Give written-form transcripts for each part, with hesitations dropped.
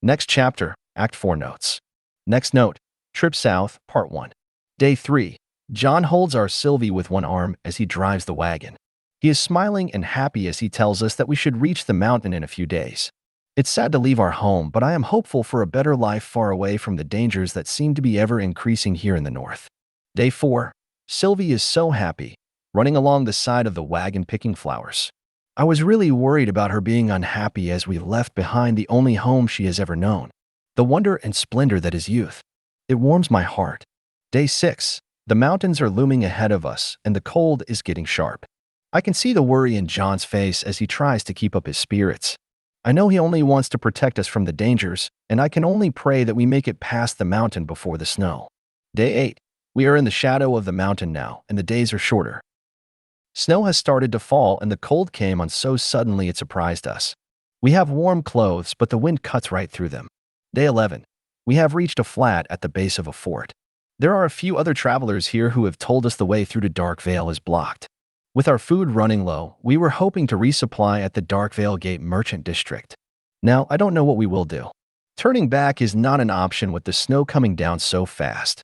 Next chapter, Act 4 notes. Next note, Trip South, Part 1. Day 3. John holds our Sylvie with one arm as he drives the wagon. He is smiling and happy as he tells us that we should reach the mountain in a few days. It's sad to leave our home, but I am hopeful for a better life far away from the dangers that seem to be ever increasing here in the north. Day 4. Sylvie is so happy, running along the side of the wagon picking flowers. I was really worried about her being unhappy as we left behind the only home she has ever known. The wonder and splendor that is youth. It warms my heart. Day 6. The mountains are looming ahead of us, and the cold is getting sharp. I can see the worry in John's face as he tries to keep up his spirits. I know he only wants to protect us from the dangers, and I can only pray that we make it past the mountain before the snow. Day 8. We are in the shadow of the mountain now, and the days are shorter. Snow has started to fall, and the cold came on so suddenly it surprised us. We have warm clothes, but the wind cuts right through them. Day 11. We have reached a flat at the base of a fort. There are a few other travelers here who have told us the way through to Dark Vale is blocked. With our food running low, we were hoping to resupply at the Dark Vale Gate Merchant District. Now, I don't know what we will do. Turning back is not an option with the snow coming down so fast.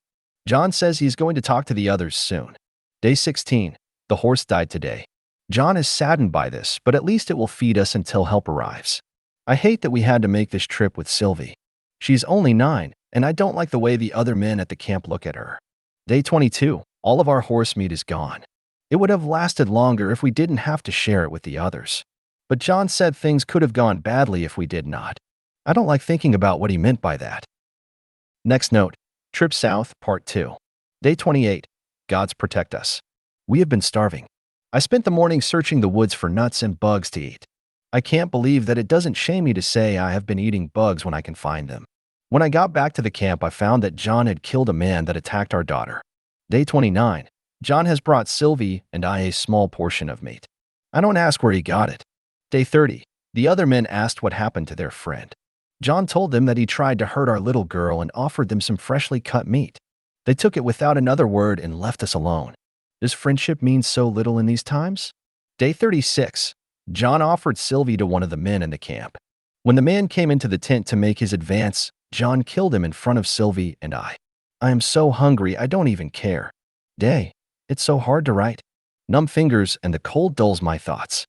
John says he's going to talk to the others soon. Day 16. The horse died today. John is saddened by this, but at least it will feed us until help arrives. I hate that we had to make this trip with Sylvie. She's only 9, and I don't like the way the other men at the camp look at her. Day 22. All of our horse meat is gone. It would have lasted longer if we didn't have to share it with the others. But John said things could have gone badly if we did not. I don't like thinking about what he meant by that. Next note, Trip South, Part 2. Day 28. Gods protect us. We have been starving. I spent the morning searching the woods for nuts and bugs to eat. I can't believe that it doesn't shame me to say I have been eating bugs when I can find them. When I got back to the camp, I found that John had killed a man that attacked our daughter. Day 29. John has brought Sylvie and I a small portion of meat. I don't ask where he got it. Day 30. The other men asked what happened to their friend. John told them that he tried to hurt our little girl and offered them some freshly cut meat. They took it without another word and left us alone. Does friendship mean so little in these times? Day 36. John offered Sylvie to one of the men in the camp. When the man came into the tent to make his advance, John killed him in front of Sylvie and I. I am so hungry I don't even care. Day. It's so hard to write. Numb fingers and the cold dulls my thoughts.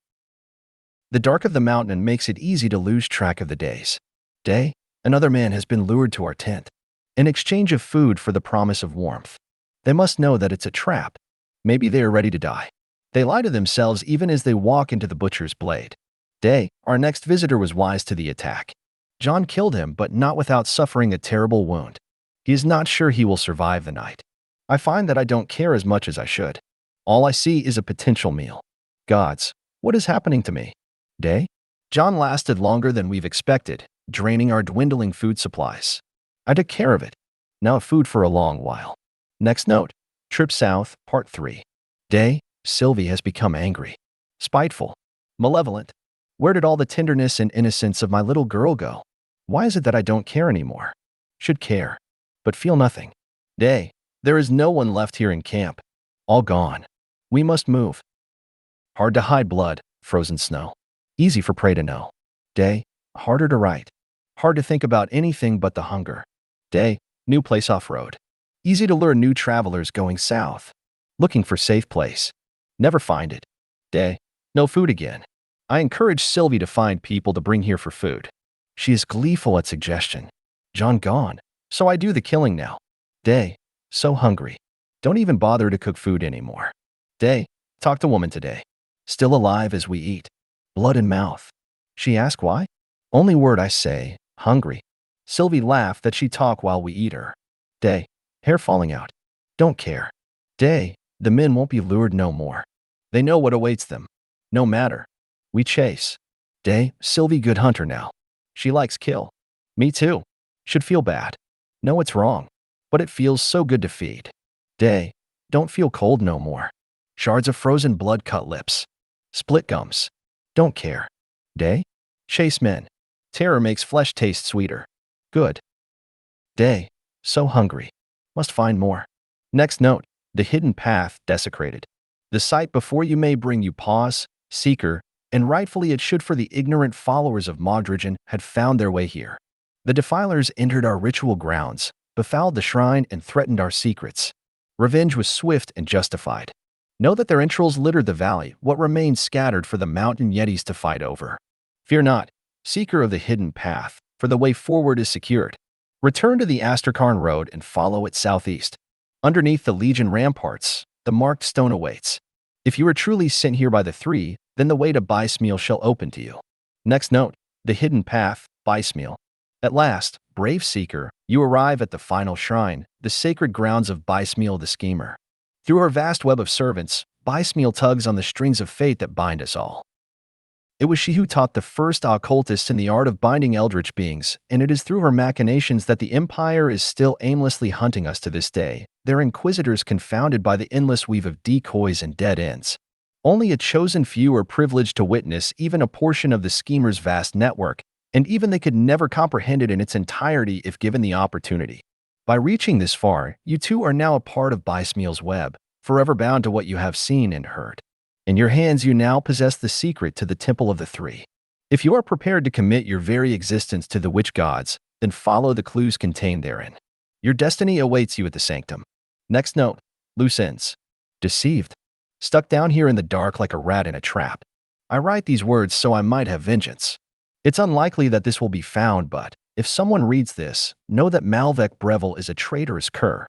The dark of the mountain makes it easy to lose track of the days. Day. Another man has been lured to our tent. In exchange of food for the promise of warmth. They must know that it's a trap. Maybe they are ready to die. They lie to themselves even as they walk into the butcher's blade. Day. Our next visitor was wise to the attack. John killed him, but not without suffering a terrible wound. He is not sure he will survive the night. I find that I don't care as much as I should. All I see is a potential meal. Gods, what is happening to me? Day. John lasted longer than we've expected, draining our dwindling food supplies. I took care of it. Now food for a long while. Next note. Trip South, Part 3. Day. Sylvie has become angry, spiteful, malevolent. Where did all the tenderness and innocence of my little girl go? Why is it that I don't care anymore? Should care, but feel nothing. Day. There is no one left here in camp. All gone. We must move. Hard to hide blood, frozen snow. Easy for prey to know. Day. Harder to write. Hard to think about anything but the hunger. Day. New place off-road. Easy to lure new travelers going south. Looking for safe place. Never find it. Day. No food again. I encourage Sylvie to find people to bring here for food. She is gleeful at suggestion. John gone, so I do the killing now. Day. So hungry. Don't even bother to cook food anymore. Day. Talk to woman today. Still alive as we eat. Blood in mouth. She ask why? Only word I say, hungry. Sylvie laugh that she talk while we eat her. Day. Hair falling out. Don't care. Day. The men won't be lured no more. They know what awaits them. No matter. We chase. Day. Sylvie good hunter now. She likes kill. Me too. Should feel bad. Know it's wrong. But it feels so good to feed. Day. Don't feel cold no more. Shards of frozen blood cut lips. Split gums. Don't care. Day. Chase men. Terror makes flesh taste sweeter. Good. Day. So hungry. Must find more. Next note. The hidden path, desecrated. The sight before you may bring you pause, seeker, and rightfully it should for the ignorant followers of Modrigan had found their way here. The defilers entered our ritual grounds, befouled the shrine, and threatened our secrets. Revenge was swift and justified. Know that their entrails littered the valley, what remained scattered for the mountain yetis to fight over. Fear not, seeker of the hidden path, for the way forward is secured. Return to the Astrakhan road and follow it southeast. Underneath the Legion ramparts, the marked stone awaits. If you are truly sent here by the three, then the way to Bysmiel shall open to you. Next note, the hidden path, Bysmiel. At last, brave seeker, you arrive at the final shrine, the sacred grounds of Bysmiel the Schemer. Through her vast web of servants, Bysmiel tugs on the strings of fate that bind us all. It was she who taught the first occultists in the art of binding eldritch beings, and it is through her machinations that the Empire is still aimlessly hunting us to this day, their inquisitors confounded by the endless weave of decoys and dead ends. Only a chosen few are privileged to witness even a portion of the schemer's vast network, and even they could never comprehend it in its entirety if given the opportunity. By reaching this far, you too are now a part of Bysmiel's web, forever bound to what you have seen and heard. In your hands you now possess the secret to the Temple of the Three. If you are prepared to commit your very existence to the witch gods, then follow the clues contained therein. Your destiny awaits you at the sanctum. Next note, loose ends. Deceived. Stuck down here in the dark like a rat in a trap. I write these words so I might have vengeance. It's unlikely that this will be found, but if someone reads this, know that Malvec Breville is a traitorous cur.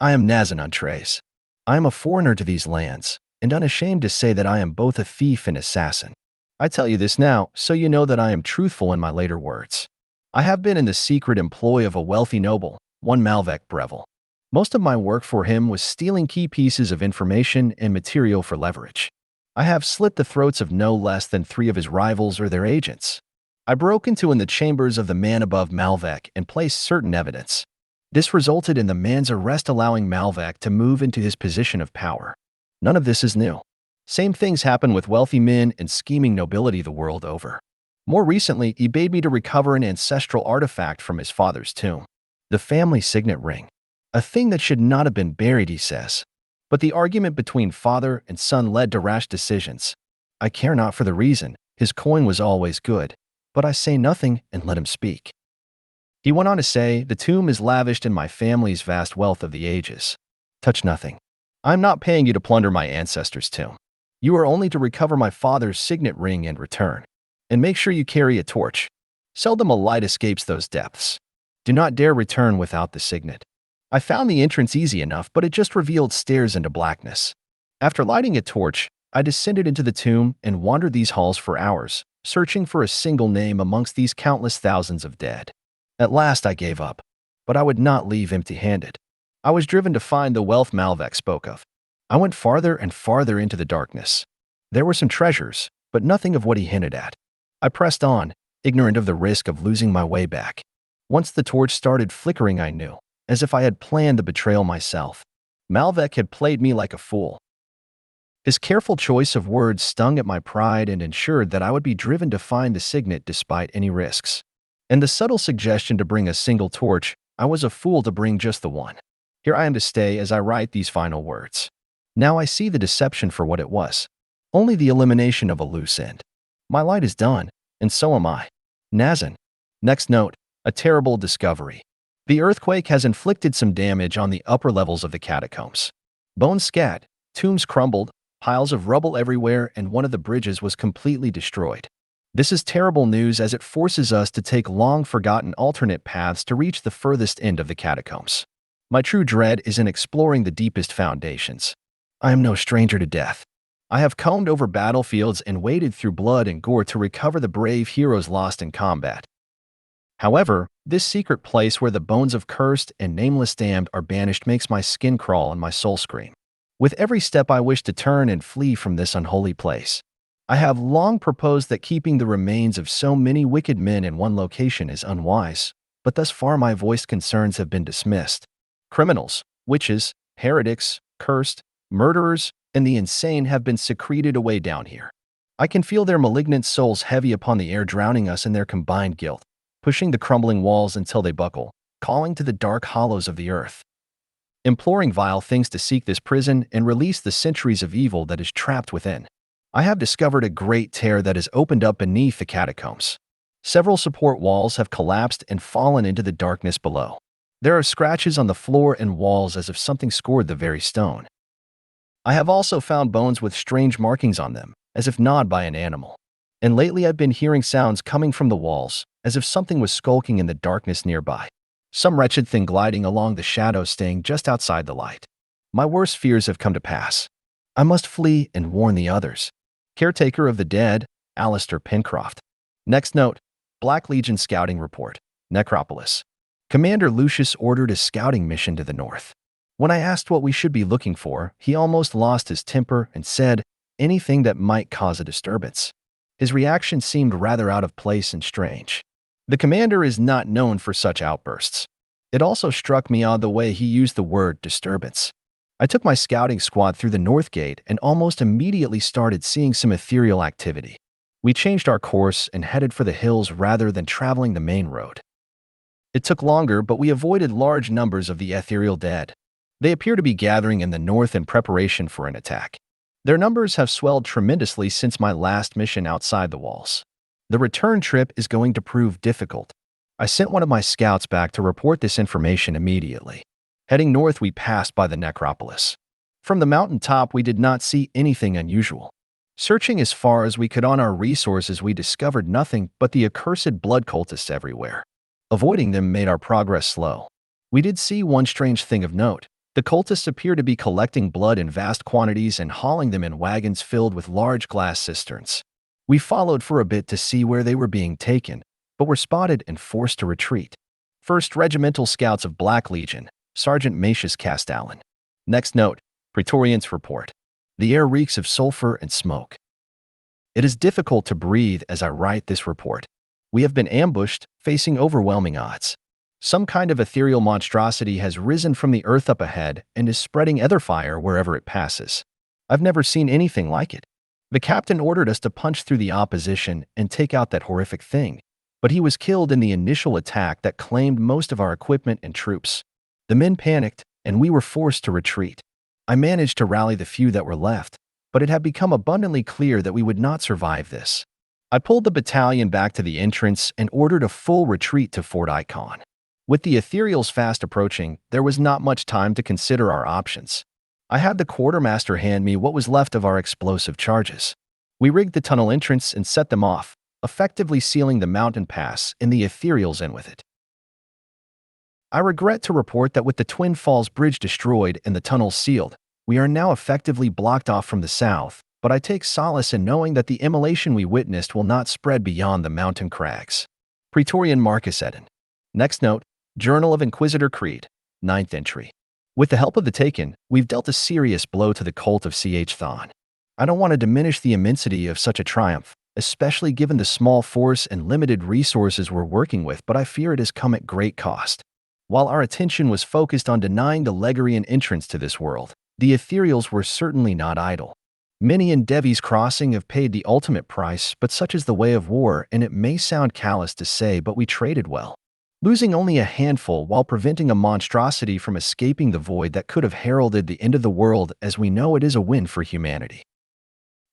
I am Nazan Untrace. I am a foreigner to these lands, and unashamed to say that I am both a thief and assassin. I tell you this now, so you know that I am truthful in my later words. I have been in the secret employ of a wealthy noble, one Malvec Breville. Most of my work for him was stealing key pieces of information and material for leverage. I have slit the throats of no less than 3 of his rivals or their agents. I broke into the chambers of the man above Malvec and placed certain evidence. This resulted in the man's arrest, allowing Malvec to move into his position of power. None of this is new. Same things happen with wealthy men and scheming nobility the world over. More recently, he bade me to recover an ancestral artifact from his father's tomb. The family signet ring. A thing that should not have been buried, he says. But the argument between father and son led to rash decisions. I care not for the reason. His coin was always good. But I say nothing and let him speak. He went on to say, the tomb is lavished in my family's vast wealth of the ages. Touch nothing. I am not paying you to plunder my ancestors' tomb. You are only to recover my father's signet ring and return. And make sure you carry a torch. Seldom a light escapes those depths. Do not dare return without the signet. I found the entrance easy enough, but it just revealed stairs into blackness. After lighting a torch, I descended into the tomb and wandered these halls for hours, searching for a single name amongst these countless thousands of dead. At last I gave up, but I would not leave empty-handed. I was driven to find the wealth Malvec spoke of. I went farther and farther into the darkness. There were some treasures, but nothing of what he hinted at. I pressed on, ignorant of the risk of losing my way back. Once the torch started flickering, I knew, as if I had planned the betrayal myself. Malvec had played me like a fool. His careful choice of words stung at my pride and ensured that I would be driven to find the signet despite any risks. And the subtle suggestion to bring a single torch, I was a fool to bring just the one. Here I am to stay as I write these final words. Now I see the deception for what it was. Only the elimination of a loose end. My light is done, and so am I. Nazan. Next note, a terrible discovery. The earthquake has inflicted some damage on the upper levels of the catacombs. Bones scattered, tombs crumbled, piles of rubble everywhere, and one of the bridges was completely destroyed. This is terrible news as it forces us to take long-forgotten alternate paths to reach the furthest end of the catacombs. My true dread is in exploring the deepest foundations. I am no stranger to death. I have combed over battlefields and waded through blood and gore to recover the brave heroes lost in combat. However, this secret place where the bones of cursed and nameless damned are banished makes my skin crawl and my soul scream. With every step I wish to turn and flee from this unholy place. I have long proposed that keeping the remains of so many wicked men in one location is unwise, but thus far my voiced concerns have been dismissed. Criminals, witches, heretics, cursed, murderers, and the insane have been secreted away down here. I can feel their malignant souls heavy upon the air, drowning us in their combined guilt, pushing the crumbling walls until they buckle, calling to the dark hollows of the earth, imploring vile things to seek this prison and release the centuries of evil that is trapped within. I have discovered a great tear that has opened up beneath the catacombs. Several support walls have collapsed and fallen into the darkness below. There are scratches on the floor and walls as if something scored the very stone. I have also found bones with strange markings on them, as if gnawed by an animal. And lately I've been hearing sounds coming from the walls, as if something was skulking in the darkness nearby. Some wretched thing gliding along the shadows staying just outside the light. My worst fears have come to pass. I must flee and warn the others. Caretaker of the dead, Alistair Pencroft. Next note, Black Legion Scouting Report, Necropolis. Commander Lucius ordered a scouting mission to the north. When I asked what we should be looking for, he almost lost his temper and said, anything that might cause a disturbance. His reaction seemed rather out of place and strange. The commander is not known for such outbursts. It also struck me odd the way he used the word disturbance. I took my scouting squad through the north gate and almost immediately started seeing some ethereal activity. We changed our course and headed for the hills rather than traveling the main road. It took longer, but we avoided large numbers of the ethereal dead. They appear to be gathering in the north in preparation for an attack. Their numbers have swelled tremendously since my last mission outside the walls. The return trip is going to prove difficult. I sent one of my scouts back to report this information immediately. Heading north, we passed by the Necropolis. From the mountain top, we did not see anything unusual. Searching as far as we could on our resources, we discovered nothing but the accursed blood cultists everywhere. Avoiding them made our progress slow. We did see one strange thing of note. The cultists appear to be collecting blood in vast quantities and hauling them in wagons filled with large glass cisterns. We followed for a bit to see where they were being taken, but were spotted and forced to retreat. 1st Regimental Scouts of Black Legion, Sergeant Macius Castellan. Next note, Praetorian's report. The air reeks of sulfur and smoke. It is difficult to breathe as I write this report. We have been ambushed, facing overwhelming odds. Some kind of ethereal monstrosity has risen from the earth up ahead and is spreading ether fire wherever it passes. I've never seen anything like it. The captain ordered us to punch through the opposition and take out that horrific thing, but he was killed in the initial attack that claimed most of our equipment and troops. The men panicked, and we were forced to retreat. I managed to rally the few that were left, but it had become abundantly clear that we would not survive this. I pulled the battalion back to the entrance and ordered a full retreat to Fort Ikon. With the ethereals fast approaching, there was not much time to consider our options. I had the quartermaster hand me what was left of our explosive charges. We rigged the tunnel entrance and set them off, effectively sealing the mountain pass and the ethereals in with it. I regret to report that with the Twin Falls Bridge destroyed and the tunnels sealed, we are now effectively blocked off from the south, but I take solace in knowing that the immolation we witnessed will not spread beyond the mountain crags. Praetorian Marcus Eden. Next note, Journal of Inquisitor Creed, 9th entry. With the help of the Taken, we've dealt a serious blow to the cult of Ch Thon. I don't want to diminish the immensity of such a triumph, especially given the small force and limited resources we're working with, but I fear it has come at great cost. While our attention was focused on denying the Legarian entrance to this world, the ethereals were certainly not idle. Many in Devi's Crossing have paid the ultimate price, but such is the way of war, and it may sound callous to say, but we traded well. Losing only a handful while preventing a monstrosity from escaping the void that could have heralded the end of the world, as we know it, is a win for humanity.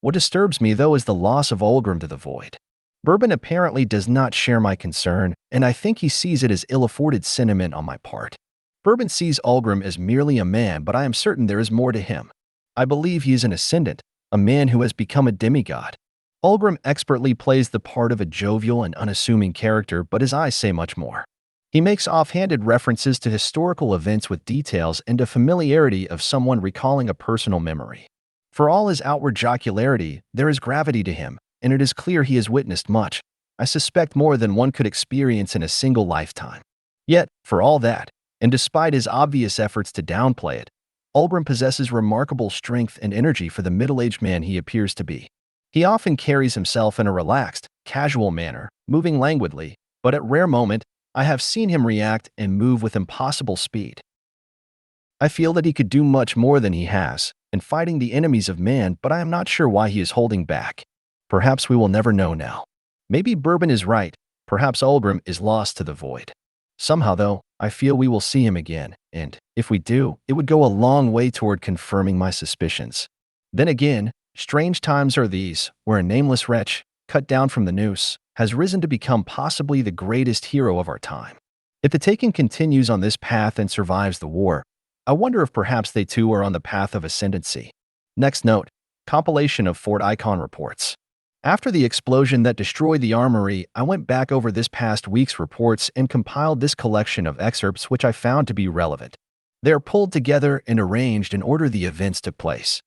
What disturbs me, though, is the loss of Ulgrim to the void. Bourbon apparently does not share my concern, and I think he sees it as ill-afforded sentiment on my part. Bourbon sees Ulgrim as merely a man, but I am certain there is more to him. I believe he is an ascendant, a man who has become a demigod. Ulgrim expertly plays the part of a jovial and unassuming character, but his eyes say much more. He makes offhanded references to historical events with details and a familiarity of someone recalling a personal memory. For all his outward jocularity, there is gravity to him, and it is clear he has witnessed much. I suspect more than one could experience in a single lifetime. Yet, for all that, and despite his obvious efforts to downplay it, Ulgrim possesses remarkable strength and energy for the middle-aged man he appears to be. He often carries himself in a relaxed, casual manner, moving languidly, but at rare moments, I have seen him react and move with impossible speed. I feel that he could do much more than he has in fighting the enemies of man, but I am not sure why he is holding back. Perhaps we will never know now. Maybe Bourbon is right. Perhaps Ulgrim is lost to the void. Somehow, though, I feel we will see him again, and, if we do, it would go a long way toward confirming my suspicions. Then again, strange times are these, where a nameless wretch, cut down from the noose, has risen to become possibly the greatest hero of our time. If the Taken continues on this path and survives the war, I wonder if perhaps they too are on the path of ascendancy. Next note, compilation of Fort Ikon reports. After the explosion that destroyed the Armory, I went back over this past week's reports and compiled this collection of excerpts which I found to be relevant. They are pulled together and arranged in order the events took place.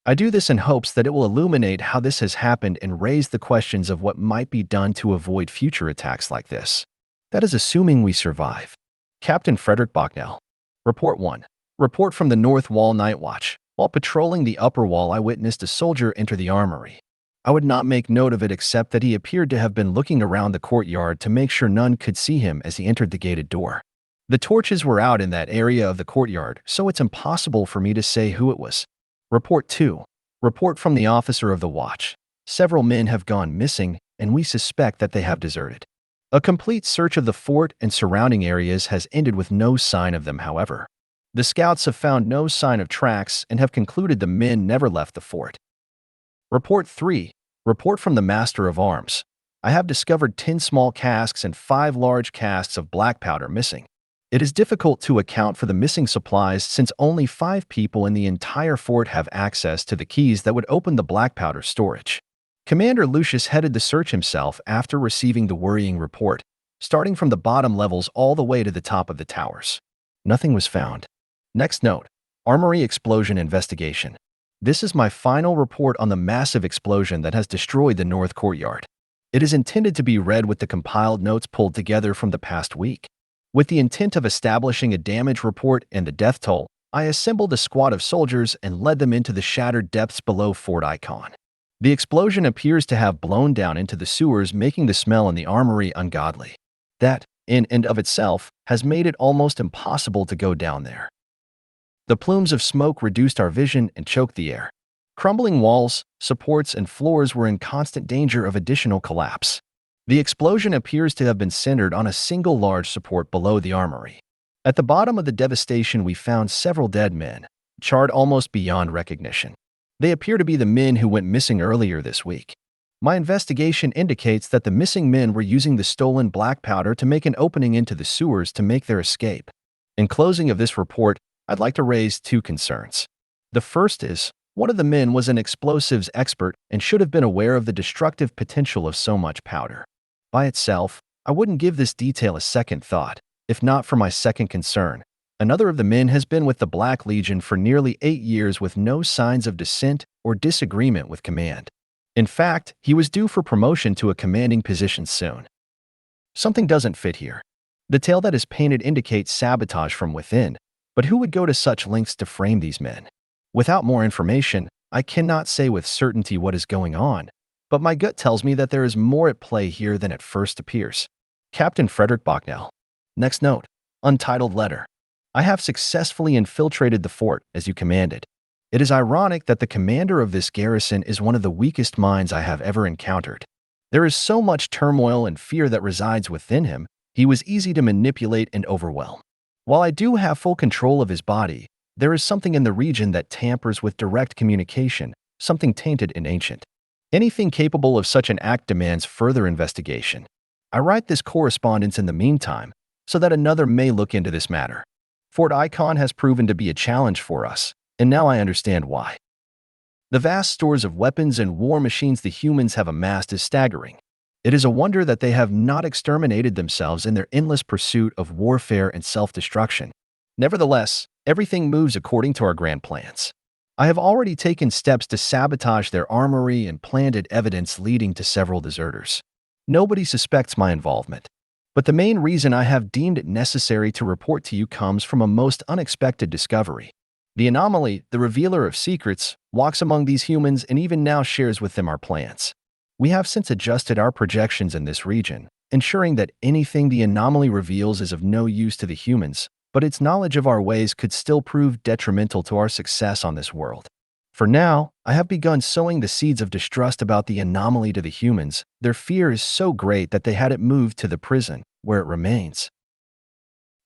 I do this in hopes that it will illuminate how this has happened and raise the questions of what might be done to avoid future attacks like this. That is assuming we survive. Captain Frederick Bysmiel. Report 1. Report from the North Wall Night Watch. While patrolling the upper wall, I witnessed a soldier enter the armory. I would not make note of it except that he appeared to have been looking around the courtyard to make sure none could see him as he entered the gated door. The torches were out in that area of the courtyard, so it's impossible for me to say who it was. Report 2. Report from the officer of the watch. Several men have gone missing, and we suspect that they have deserted. A complete search of the fort and surrounding areas has ended with no sign of them, however. The scouts have found no sign of tracks and have concluded the men never left the fort. Report 3. Report from the Master of Arms. I have discovered 10 small casks and 5 large casks of black powder missing. It is difficult to account for the missing supplies since only 5 people in the entire fort have access to the keys that would open the black powder storage. Commander Lucius headed the search himself after receiving the worrying report, starting from the bottom levels all the way to the top of the towers. Nothing was found. Next note, Armory Explosion Investigation. This is my final report on the massive explosion that has destroyed the North Courtyard. It is intended to be read with the compiled notes pulled together from the past week. With the intent of establishing a damage report and the death toll, I assembled a squad of soldiers and led them into the shattered depths below Fort Ikon. The explosion appears to have blown down into the sewers, making the smell in the armory ungodly. That, in and of itself, has made it almost impossible to go down there. The plumes of smoke reduced our vision and choked the air. Crumbling walls, supports, and floors were in constant danger of additional collapse. The explosion appears to have been centered on a single large support below the armory. At the bottom of the devastation, we found several dead men, charred almost beyond recognition. They appear to be the men who went missing earlier this week. My investigation indicates that the missing men were using the stolen black powder to make an opening into the sewers to make their escape. In closing of this report, I'd like to raise 2 concerns. The first is, one of the men was an explosives expert and should have been aware of the destructive potential of so much powder. By itself, I wouldn't give this detail a second thought, if not for my second concern. Another of the men has been with the Black Legion for nearly 8 years with no signs of dissent or disagreement with command. In fact, he was due for promotion to a commanding position soon. Something doesn't fit here. The tale that is painted indicates sabotage from within, but who would go to such lengths to frame these men? Without more information, I cannot say with certainty what is going on, but my gut tells me that there is more at play here than at first appears. Captain Frederick Bysmiel. Next note, Untitled Letter. I have successfully infiltrated the fort as you commanded. It is ironic that the commander of this garrison is one of the weakest minds I have ever encountered. There is so much turmoil and fear that resides within him, he was easy to manipulate and overwhelm. While I do have full control of his body, there is something in the region that tampers with direct communication, something tainted and ancient. Anything capable of such an act demands further investigation. I write this correspondence in the meantime, so that another may look into this matter. Fort Ikon has proven to be a challenge for us, and now I understand why. The vast stores of weapons and war machines the humans have amassed is staggering. It is a wonder that they have not exterminated themselves in their endless pursuit of warfare and self-destruction. Nevertheless, everything moves according to our grand plans. I have already taken steps to sabotage their armory and planted evidence leading to several deserters. Nobody suspects my involvement. But the main reason I have deemed it necessary to report to you comes from a most unexpected discovery. The anomaly, the revealer of secrets, walks among these humans and even now shares with them our plans. We have since adjusted our projections in this region, ensuring that anything the anomaly reveals is of no use to the humans, but its knowledge of our ways could still prove detrimental to our success on this world. For now, I have begun sowing the seeds of distrust about the anomaly to the humans. Their fear is so great that they had it moved to the prison, where it remains.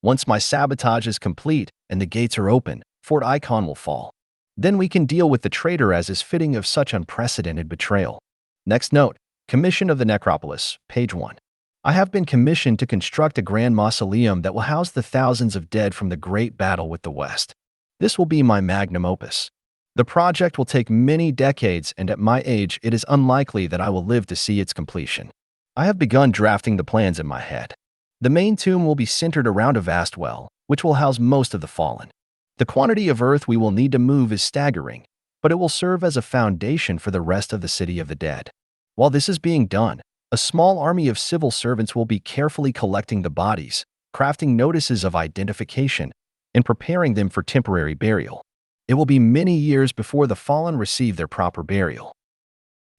Once my sabotage is complete and the gates are open, Fort Ikon will fall. Then we can deal with the traitor as is fitting of such unprecedented betrayal. Next note, Commission of the Necropolis, page 1. I have been commissioned to construct a grand mausoleum that will house the thousands of dead from the great battle with the West. This will be my magnum opus. The project will take many decades, and at my age, it is unlikely that I will live to see its completion. I have begun drafting the plans in my head. The main tomb will be centered around a vast well, which will house most of the fallen. The quantity of earth we will need to move is staggering, but it will serve as a foundation for the rest of the city of the dead. While this is being done, a small army of civil servants will be carefully collecting the bodies, crafting notices of identification, and preparing them for temporary burial. It will be many years before the fallen receive their proper burial.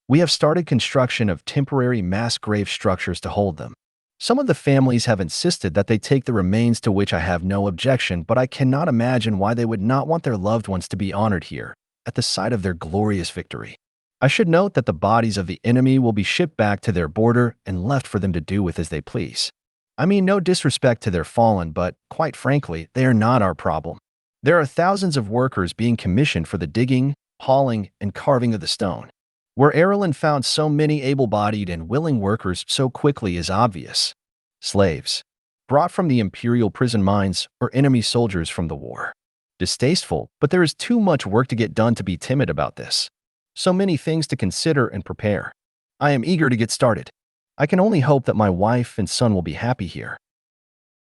We have started construction of temporary mass grave structures to hold them. Some of the families have insisted that they take the remains, to which I have no objection, but I cannot imagine why they would not want their loved ones to be honored here, at the site of their glorious victory. I should note that the bodies of the enemy will be shipped back to their border and left for them to do with as they please. I mean no disrespect to their fallen, but, quite frankly, they are not our problem. There are thousands of workers being commissioned for the digging, hauling, and carving of the stone. Where Erlen found so many able-bodied and willing workers so quickly is obvious. Slaves, brought from the imperial prison mines, or enemy soldiers from the war. Distasteful, but there is too much work to get done to be timid about this. So many things to consider and prepare. I am eager to get started. I can only hope that my wife and son will be happy here.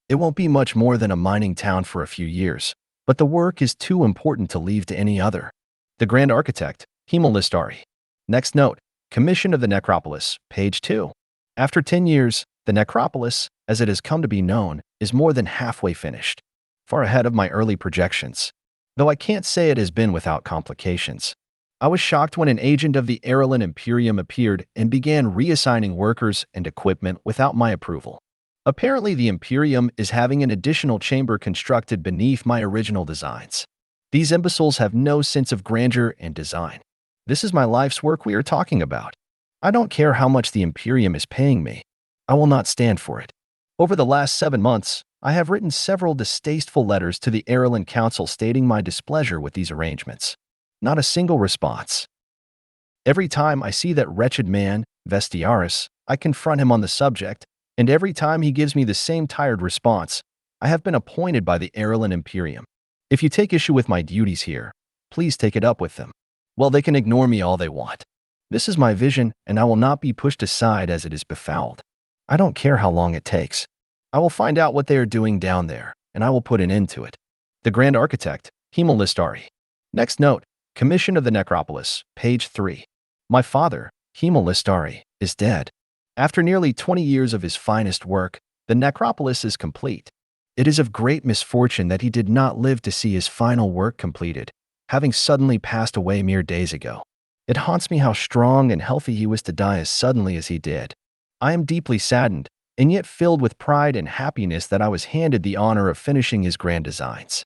It won't be much more than a mining town for a few years, but the work is too important to leave to any other. The Grand Architect, Himmelistari. Next note, Commission of the Necropolis, page 2. After 10 years, the Necropolis, as it has come to be known, is more than halfway finished. Far ahead of my early projections. Though I can't say it has been without complications. I was shocked when an agent of the Erlen Imperium appeared and began reassigning workers and equipment without my approval. Apparently, the Imperium is having an additional chamber constructed beneath my original designs. These imbeciles have no sense of grandeur and design. This is my life's work we are talking about. I don't care how much the Imperium is paying me. I will not stand for it. Over the last 7 months, I have written several distasteful letters to the Erlen Council stating my displeasure with these arrangements. Not a single response. Every time I see that wretched man, Vestiaris, I confront him on the subject, and every time he gives me the same tired response. I have been appointed by the Erlen Imperium. If you take issue with my duties here, please take it up with them. Well, they can ignore me all they want. This is my vision, and I will not be pushed aside as it is befouled. I don't care how long it takes. I will find out what they are doing down there, and I will put an end to it. The Grand Architect, Himmelistari. Next note, Commission of the Necropolis, page 3. My father, Himmelistari, is dead. After nearly 20 years of his finest work, the necropolis is complete. It is of great misfortune that he did not live to see his final work completed, having suddenly passed away mere days ago. It haunts me how strong and healthy he was to die as suddenly as he did. I am deeply saddened, and yet filled with pride and happiness that I was handed the honor of finishing his grand designs.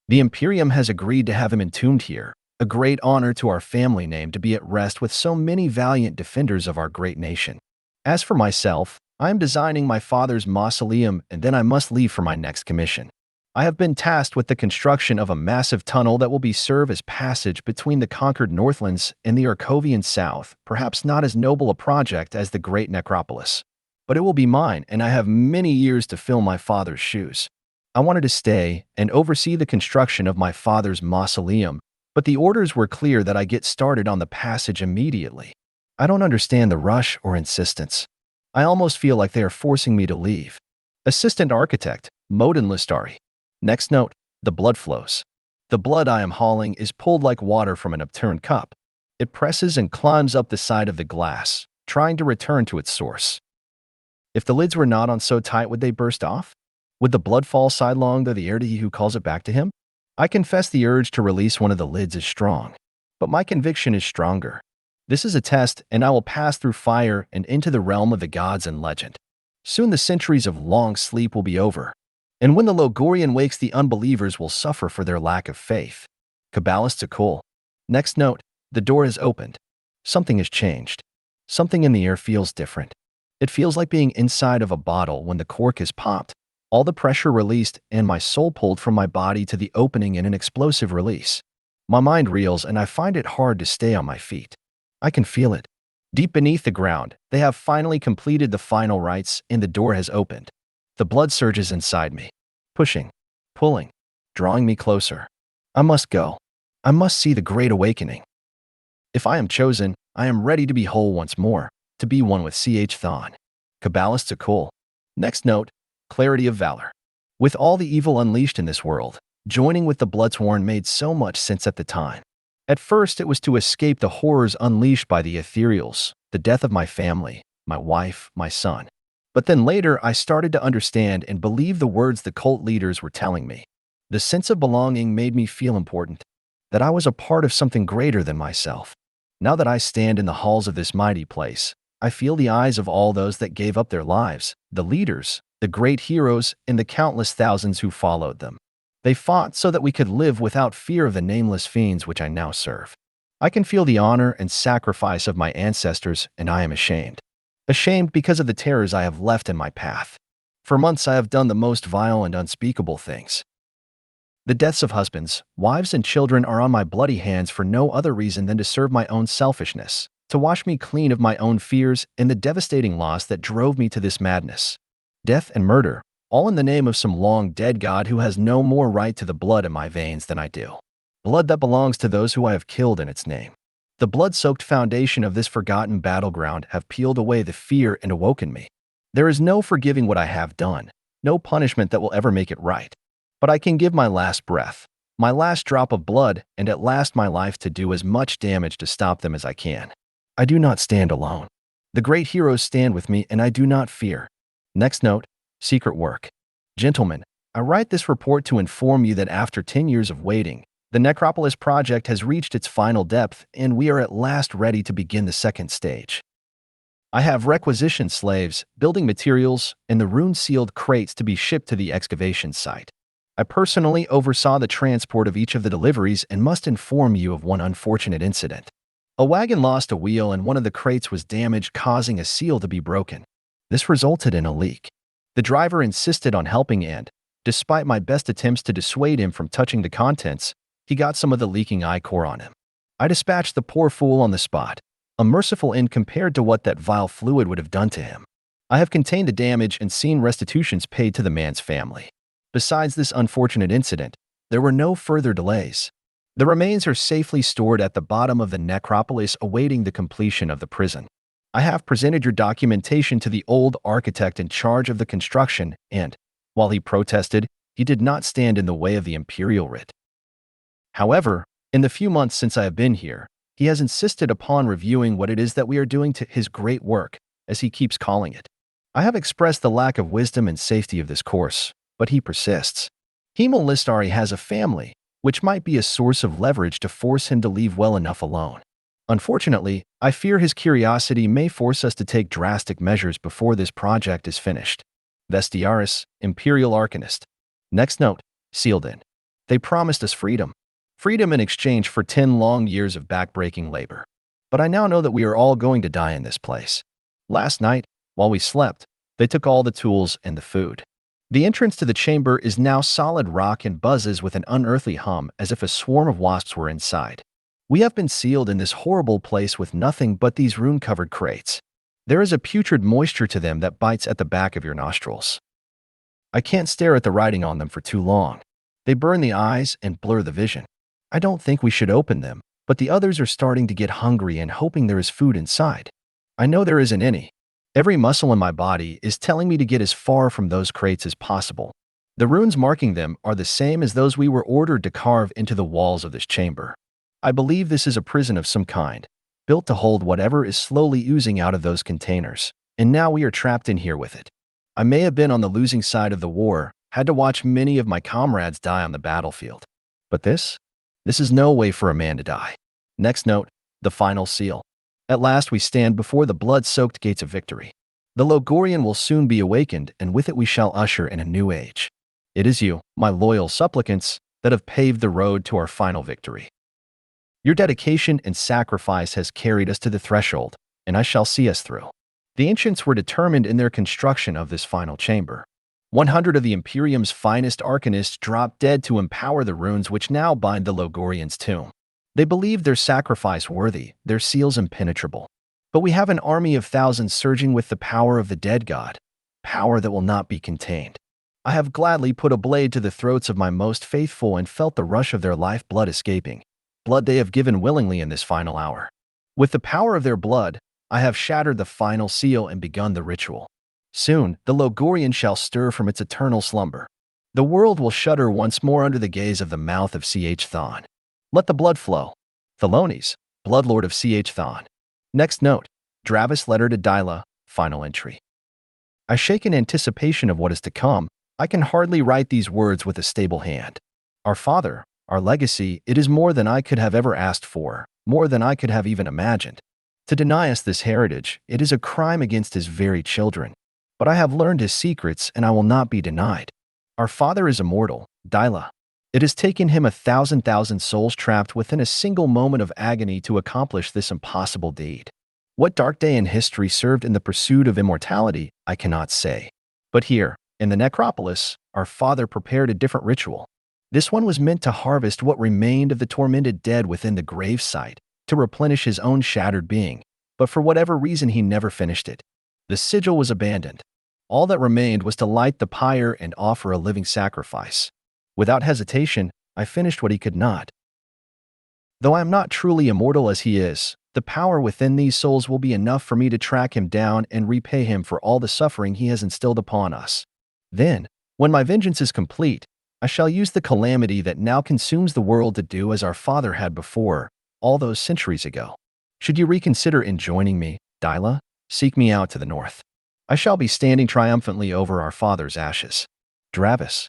The Imperium has agreed to have him entombed here, a great honor to our family name to be at rest with so many valiant defenders of our great nation. As for myself, I am designing my father's mausoleum, and then I must leave for my next commission. I have been tasked with the construction of a massive tunnel that will serve as passage between the conquered Northlands and the Arkovian South, perhaps not as noble a project as the great necropolis. But it will be mine, and I have many years to fill my father's shoes. I wanted to stay and oversee the construction of my father's mausoleum, but the orders were clear that I get started on the passage immediately. I don't understand the rush or insistence. I almost feel like they are forcing me to leave. Assistant Architect, Modin Listari. Next note, the blood flows. The blood I am hauling is pulled like water from an upturned cup. It presses and climbs up the side of the glass, trying to return to its source. If the lids were not on so tight, would they burst off? Would the blood fall sidelong through the air to he who calls it back to him? I confess the urge to release one of the lids is strong, but my conviction is stronger. This is a test, and I will pass through fire and into the realm of the gods and legend. Soon the centuries of long sleep will be over, and when the Logorian wakes, the unbelievers will suffer for their lack of faith. Cabbalists are cool. Next note, the door is opened. Something has changed. Something in the air feels different. It feels like being inside of a bottle when the cork is popped. All the pressure released and my soul pulled from my body to the opening in an explosive release. My mind reels and I find it hard to stay on my feet. I can feel it. Deep beneath the ground, they have finally completed the final rites and the door has opened. The blood surges inside me, pushing, pulling, drawing me closer. I must go. I must see the Great Awakening. If I am chosen, I am ready to be whole once more, to be one with Ch Thon. Kabbalist Akul. Next note, clarity of valor. With all the evil unleashed in this world, joining with the Bloodsworn made so much sense at the time. At first, it was to escape the horrors unleashed by the ethereals, the death of my family, my wife, my son. But then later, I started to understand and believe the words the cult leaders were telling me. The sense of belonging made me feel important, that I was a part of something greater than myself. Now that I stand in the halls of this mighty place, I feel the eyes of all those that gave up their lives, the leaders, the great heroes, and the countless thousands who followed them. They fought so that we could live without fear of the nameless fiends which I now serve. I can feel the honor and sacrifice of my ancestors, and I am ashamed. Ashamed because of the terrors I have left in my path. For months I have done the most vile and unspeakable things. The deaths of husbands, wives, and children are on my bloody hands for no other reason than to serve my own selfishness, to wash me clean of my own fears and the devastating loss that drove me to this madness. Death and murder, all in the name of some long-dead god who has no more right to the blood in my veins than I do. Blood that belongs to those who I have killed in its name. The blood-soaked foundation of this forgotten battleground have peeled away the fear and awoken me. There is no forgiving what I have done, no punishment that will ever make it right. But I can give my last breath, my last drop of blood, and at last my life to do as much damage to stop them as I can. I do not stand alone. The great heroes stand with me, and I do not fear. Next note, secret work. Gentlemen, I write this report to inform you that after 10 years of waiting, the Necropolis project has reached its final depth, and we are at last ready to begin the second stage. I have requisitioned slaves, building materials, and the rune-sealed crates to be shipped to the excavation site. I personally oversaw the transport of each of the deliveries and must inform you of one unfortunate incident. A wagon lost a wheel and one of the crates was damaged, causing a seal to be broken. This resulted in a leak. The driver insisted on helping and, despite my best attempts to dissuade him from touching the contents, he got some of the leaking ichor on him. I dispatched the poor fool on the spot, a merciful end compared to what that vile fluid would have done to him. I have contained the damage and seen restitutions paid to the man's family. Besides this unfortunate incident, there were no further delays. The remains are safely stored at the bottom of the necropolis awaiting the completion of the prison. I have presented your documentation to the old architect in charge of the construction and, while he protested, he did not stand in the way of the imperial writ. However, in the few months since I have been here, he has insisted upon reviewing what it is that we are doing to his great work, as he keeps calling it. I have expressed the lack of wisdom and safety of this course, but he persists. Hemel Listari has a family, which might be a source of leverage to force him to leave well enough alone. Unfortunately, I fear his curiosity may force us to take drastic measures before this project is finished. Vestiaris, Imperial Arcanist. Next note, sealed in. They promised us freedom. Freedom in exchange for 10 long years of backbreaking labor. But I now know that we are all going to die in this place. Last night, while we slept, they took all the tools and the food. The entrance to the chamber is now solid rock and buzzes with an unearthly hum as if a swarm of wasps were inside. We have been sealed in this horrible place with nothing but these rune-covered crates. There is a putrid moisture to them that bites at the back of your nostrils. I can't stare at the writing on them for too long. They burn the eyes and blur the vision. I don't think we should open them, but the others are starting to get hungry and hoping there is food inside. I know there isn't any. Every muscle in my body is telling me to get as far from those crates as possible. The runes marking them are the same as those we were ordered to carve into the walls of this chamber. I believe this is a prison of some kind, built to hold whatever is slowly oozing out of those containers, and now we are trapped in here with it. I may have been on the losing side of the war, had to watch many of my comrades die on the battlefield. But this is no way for a man to die. Next note, the final seal. At last we stand before the blood-soaked gates of victory. The Logorian will soon be awakened, and with it we shall usher in a new age. It is you, my loyal supplicants, that have paved the road to our final victory. Your dedication and sacrifice has carried us to the threshold, and I shall see us through. The ancients were determined in their construction of this final chamber. 100 of the Imperium's finest arcanists dropped dead to empower the runes which now bind the Logorian's tomb. They believed their sacrifice worthy, their seals impenetrable. But we have an army of thousands surging with the power of the dead god, power that will not be contained. I have gladly put a blade to the throats of my most faithful and felt the rush of their life blood escaping, blood they have given willingly in this final hour. With the power of their blood, I have shattered the final seal and begun the ritual. Soon, the Logorian shall stir from its eternal slumber. The world will shudder once more under the gaze of the mouth of Ch Thon. Let the blood flow. Thalones, Bloodlord of Ch Thon. Next note, Dravis letter to Daila, final entry. I shake in anticipation of what is to come. I can hardly write these words with a stable hand. Our father, our legacy, it is more than I could have ever asked for, more than I could have even imagined. To deny us this heritage, it is a crime against his very children. But I have learned his secrets, and I will not be denied. Our father is immortal, Daila. It has taken him 1,000 souls trapped within a single moment of agony to accomplish this impossible deed. What dark day in history served in the pursuit of immortality, I cannot say. But here, in the Necropolis, our father prepared a different ritual. This one was meant to harvest what remained of the tormented dead within the grave site, to replenish his own shattered being, but for whatever reason he never finished it. The sigil was abandoned. All that remained was to light the pyre and offer a living sacrifice. Without hesitation, I finished what he could not. Though I am not truly immortal as he is, the power within these souls will be enough for me to track him down and repay him for all the suffering he has instilled upon us. Then, when my vengeance is complete, I shall use the calamity that now consumes the world to do as our father had before, all those centuries ago. Should you reconsider in joining me, Daila, seek me out to the north. I shall be standing triumphantly over our father's ashes. Dravis.